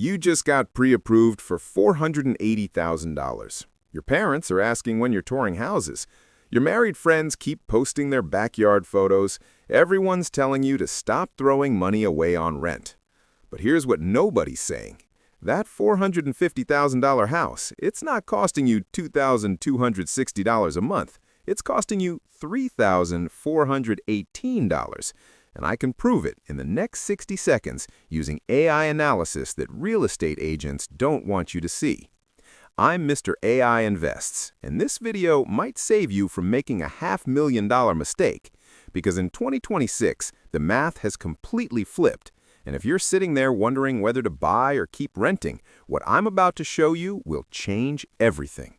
You just got pre-approved for $480,000. Your parents are asking when you're touring houses. Your married friends keep posting their backyard photos. Everyone's telling you to stop throwing money away on rent. But here's what nobody's saying. That $450,000 house, it's not costing you $2,260 a month. It's costing you $3,418. And I can prove it in the next 60 seconds using AI analysis that real estate agents don't want you to see. I'm Mr. AI Invests, and this video might save you from making a $500,000 mistake, because in 2026, the math has completely flipped. And if you're sitting there wondering whether to buy or keep renting, what I'm about to show you will change everything.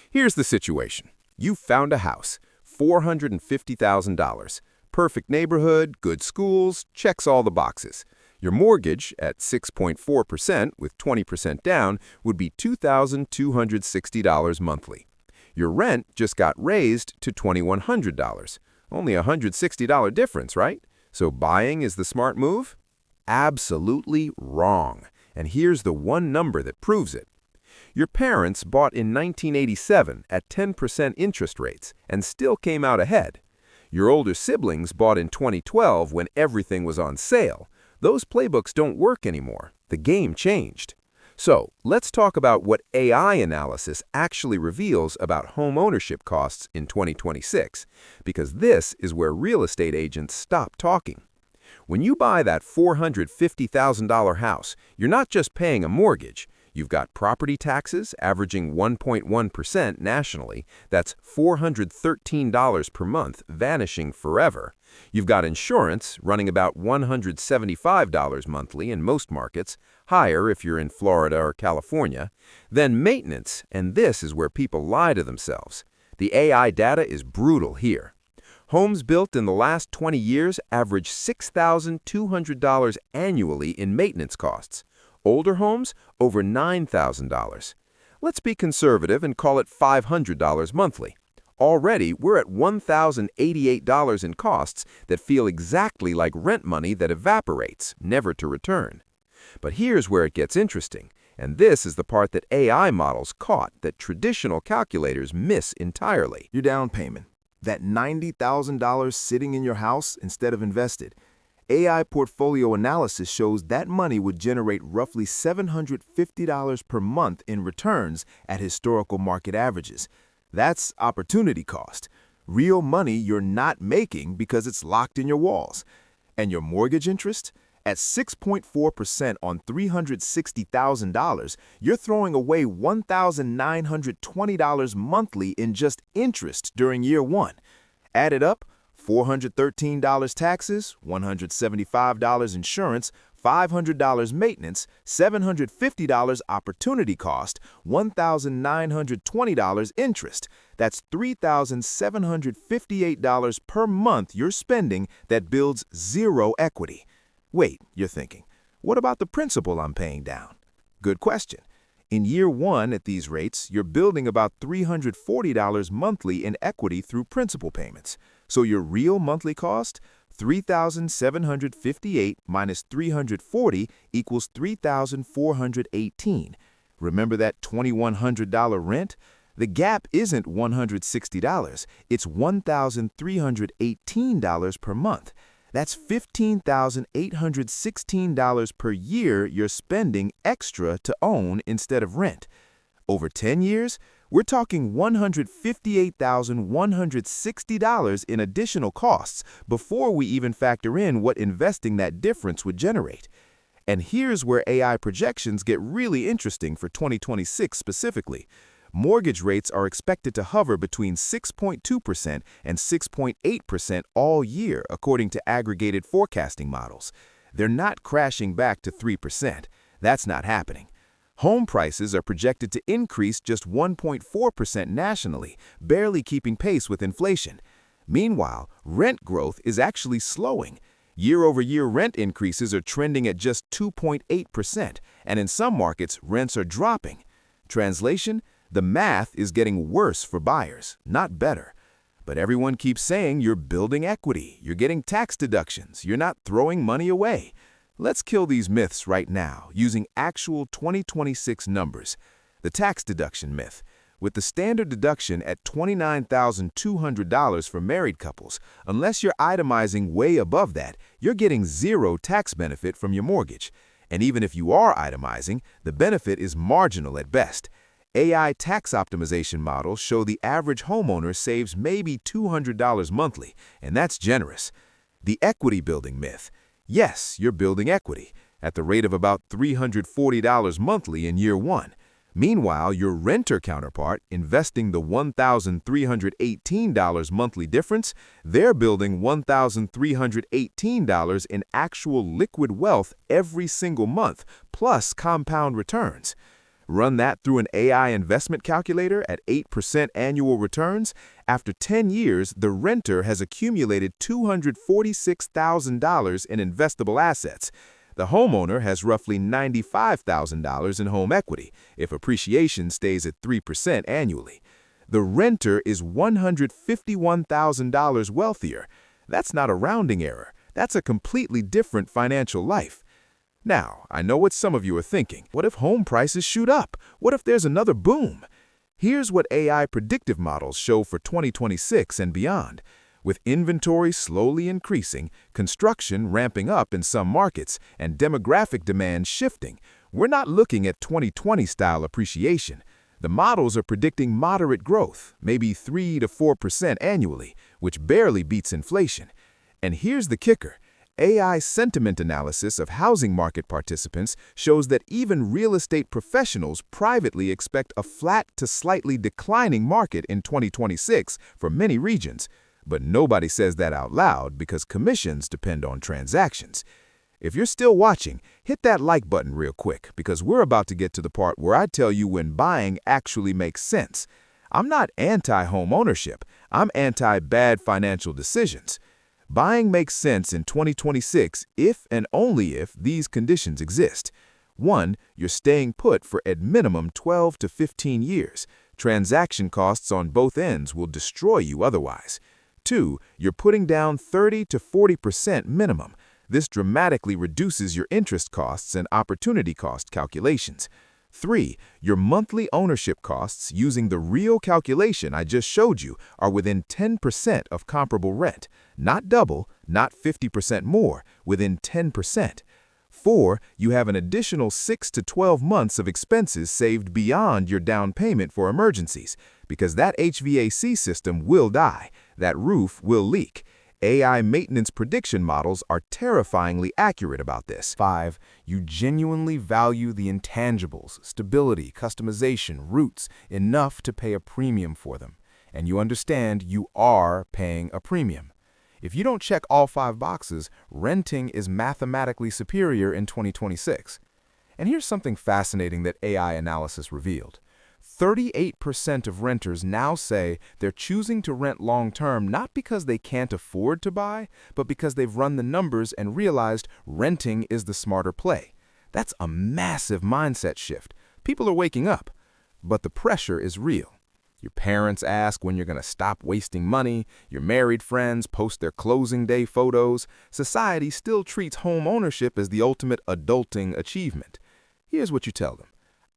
Here's the situation. You've found a house, $450,000. Perfect neighborhood, good schools, checks all the boxes. Your mortgage, at 6.4% with 20% down, would be $2,260 monthly. Your rent just got raised to $2,100. Only a $160 difference, right? So buying is the smart move? Absolutely wrong. And here's the one number that proves it. Your parents bought in 1987 at 10% interest rates and still came out ahead. Your older siblings bought in 2012 when everything was on sale. Those playbooks don't work anymore. The game changed. So, let's talk about what AI analysis actually reveals about home ownership costs in 2026, because this is where real estate agents stop talking. When you buy that $450,000 house, you're not just paying a mortgage. You've got property taxes averaging 1.1% nationally. That's $413 per month, vanishing forever. You've got insurance running about $175 monthly in most markets, higher if you're in Florida or California. Then maintenance, and this is where people lie to themselves. The AI data is brutal here. Homes built in the last 20 years average $6,200 annually in maintenance costs. Older homes, over $9,000. Let's be conservative and call it $500 monthly. Already, we're at $1,088 in costs that feel exactly like rent money that evaporates, never to return. But here's where it gets interesting, and this is the part that AI models caught that traditional calculators miss entirely. Your down payment, that $90,000 sitting in your house instead of invested. AI portfolio analysis shows that money would generate roughly $750 per month in returns at historical market averages. That's opportunity cost, real money you're not making because it's locked in your walls. And your mortgage interest? At 6.4% on $360,000, you're throwing away $1,920 monthly in just interest during year one. Add it up, $413 taxes, $175 insurance, $500 maintenance, $750 opportunity cost, $1,920 interest. That's $3,758 per month you're spending that builds zero equity. Wait, you're thinking, what about the principal I'm paying down? Good question. In year one at these rates, you're building about $340 monthly in equity through principal payments. So your real monthly cost, $3,758 minus $340 equals $3,418. Remember that $2,100 rent? The gap isn't $160, it's $1,318 per month. That's $15,816 per year you're spending extra to own instead of rent. Over 10 years, we're talking $158,160 in additional costs before we even factor in what investing that difference would generate. And here's where AI projections get really interesting for 2026 specifically. Mortgage rates are expected to hover between 6.2% and 6.8% all year, according to aggregated forecasting models. They're not crashing back to 3%. That's not happening. Home prices are projected to increase just 1.4% nationally, barely keeping pace with inflation. Meanwhile, rent growth is actually slowing. Year-over-year rent increases are trending at just 2.8%, and in some markets, rents are dropping. Translation: the math is getting worse for buyers, not better. But everyone keeps saying you're building equity, you're getting tax deductions, you're not throwing money away. Let's kill these myths right now using actual 2026 numbers. The tax deduction myth. With the standard deduction at $29,200 for married couples, unless you're itemizing way above that, you're getting zero tax benefit from your mortgage. And even if you are itemizing, the benefit is marginal at best. AI tax optimization models show the average homeowner saves maybe $200 monthly, and that's generous. The equity building myth. Yes, you're building equity at the rate of about $340 monthly in year one. Meanwhile, your renter counterpart, investing the $1,318 monthly difference, they're building $1,318 in actual liquid wealth every single month, plus compound returns. Run that through an AI investment calculator at 8% annual returns. After 10 years, the renter has accumulated $246,000 in investable assets. The homeowner has roughly $95,000 in home equity if appreciation stays at 3% annually. The renter is $151,000 wealthier. That's not a rounding error. That's a completely different financial life. Now, I know what some of you are thinking. What if home prices shoot up? What if there's another boom? Here's what AI predictive models show for 2026 and beyond. With inventory slowly increasing, construction ramping up in some markets, and demographic demand shifting, we're not looking at 2020-style appreciation. The models are predicting moderate growth, maybe 3 to 4% annually, which barely beats inflation. And here's the kicker. AI sentiment analysis of housing market participants shows that even real estate professionals privately expect a flat to slightly declining market in 2026 for many regions. But nobody says that out loud because commissions depend on transactions. If you're still watching, hit that like button real quick because we're about to get to the part where I tell you when buying actually makes sense. I'm not anti-home ownership. I'm anti-bad financial decisions. Buying makes sense in 2026 if and only if these conditions exist. 1. You're staying put for at minimum 12 to 15 years. Transaction costs on both ends will destroy you otherwise. 2. You're putting down 30 to 40% minimum. This dramatically reduces your interest costs and opportunity cost calculations. 3. Your monthly ownership costs using the real calculation I just showed you are within 10% of comparable rent. Not double, not 50% more, within 10%. 4. You have an additional 6 to 12 months of expenses saved beyond your down payment for emergencies, because that HVAC system will die, that roof will leak. AI maintenance prediction models are terrifyingly accurate about this. 5. You genuinely value the intangibles, stability, customization, roots, enough to pay a premium for them. And you understand you are paying a premium. If you don't check all 5 boxes, renting is mathematically superior in 2026. And here's something fascinating that AI analysis revealed. 38% of renters now say they're choosing to rent long-term not because they can't afford to buy, but because they've run the numbers and realized renting is the smarter play. That's a massive mindset shift. People are waking up. But the pressure is real. Your parents ask when you're going to stop wasting money. Your married friends post their closing day photos. Society still treats home ownership as the ultimate adulting achievement. Here's what you tell them.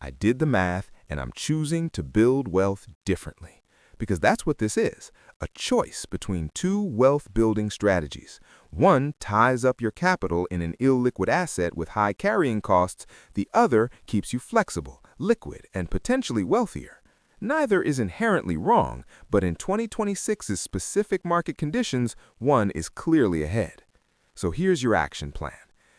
I did the math, and I'm choosing to build wealth differently. Because that's what this is, a choice between 2 wealth-building strategies. One ties up your capital in an illiquid asset with high carrying costs. The other keeps you flexible, liquid, and potentially wealthier. Neither is inherently wrong, but in 2026's specific market conditions, one is clearly ahead. So here's your action plan.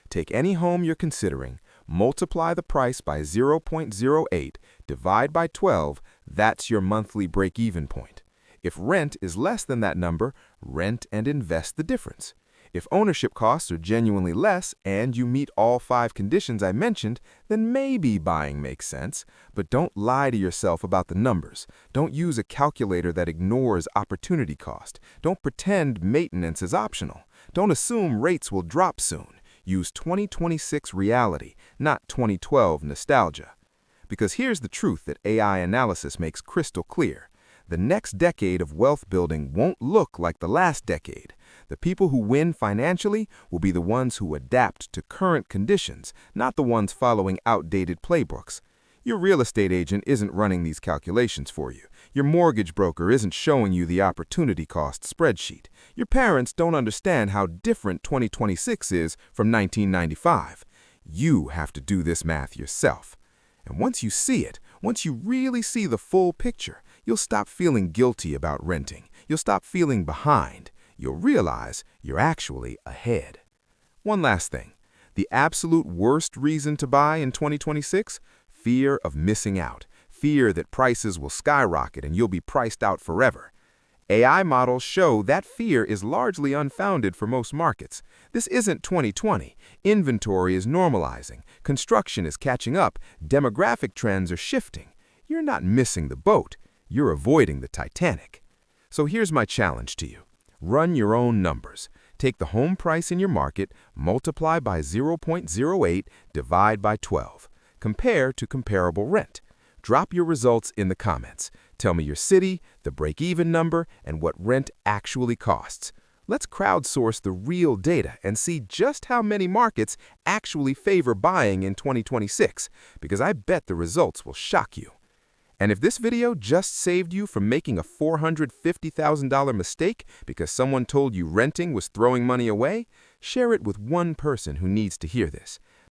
Take any home you're considering, multiply the price by 0.08, divide by 12, that's your monthly break-even point. If rent is less than that number, rent and invest the difference. If ownership costs are genuinely less and you meet all 5 conditions I mentioned, then maybe buying makes sense. But don't lie to yourself about the numbers. Don't use a calculator that ignores opportunity cost. Don't pretend maintenance is optional. Don't assume rates will drop soon. Use 2026 reality, not 2012 nostalgia. Because here's the truth that AI analysis makes crystal clear. The next decade of wealth building won't look like the last decade. The people who win financially will be the ones who adapt to current conditions, not the ones following outdated playbooks. Your real estate agent isn't running these calculations for you. Your mortgage broker isn't showing you the opportunity cost spreadsheet. Your parents don't understand how different 2026 is from 1995. You have to do this math yourself. And once you see it, once you really see the full picture, you'll stop feeling guilty about renting. You'll stop feeling behind. You'll realize you're actually ahead. One last thing. The absolute worst reason to buy in 2026? Fear of missing out. Fear that prices will skyrocket and you'll be priced out forever. AI models show that fear is largely unfounded for most markets. This isn't 2020. Inventory is normalizing. Construction is catching up. Demographic trends are shifting. You're not missing the boat. You're avoiding the Titanic. So here's my challenge to you. Run your own numbers. Take the home price in your market, multiply by 0.08, divide by 12. Compare to comparable rent. Drop your results in the comments. Tell me your city, the break-even number, and what rent actually costs. Let's crowdsource the real data and see just how many markets actually favor buying in 2026, because I bet the results will shock you. And if this video just saved you from making a $450,000 mistake because someone told you renting was throwing money away, share it with one person who needs to hear this.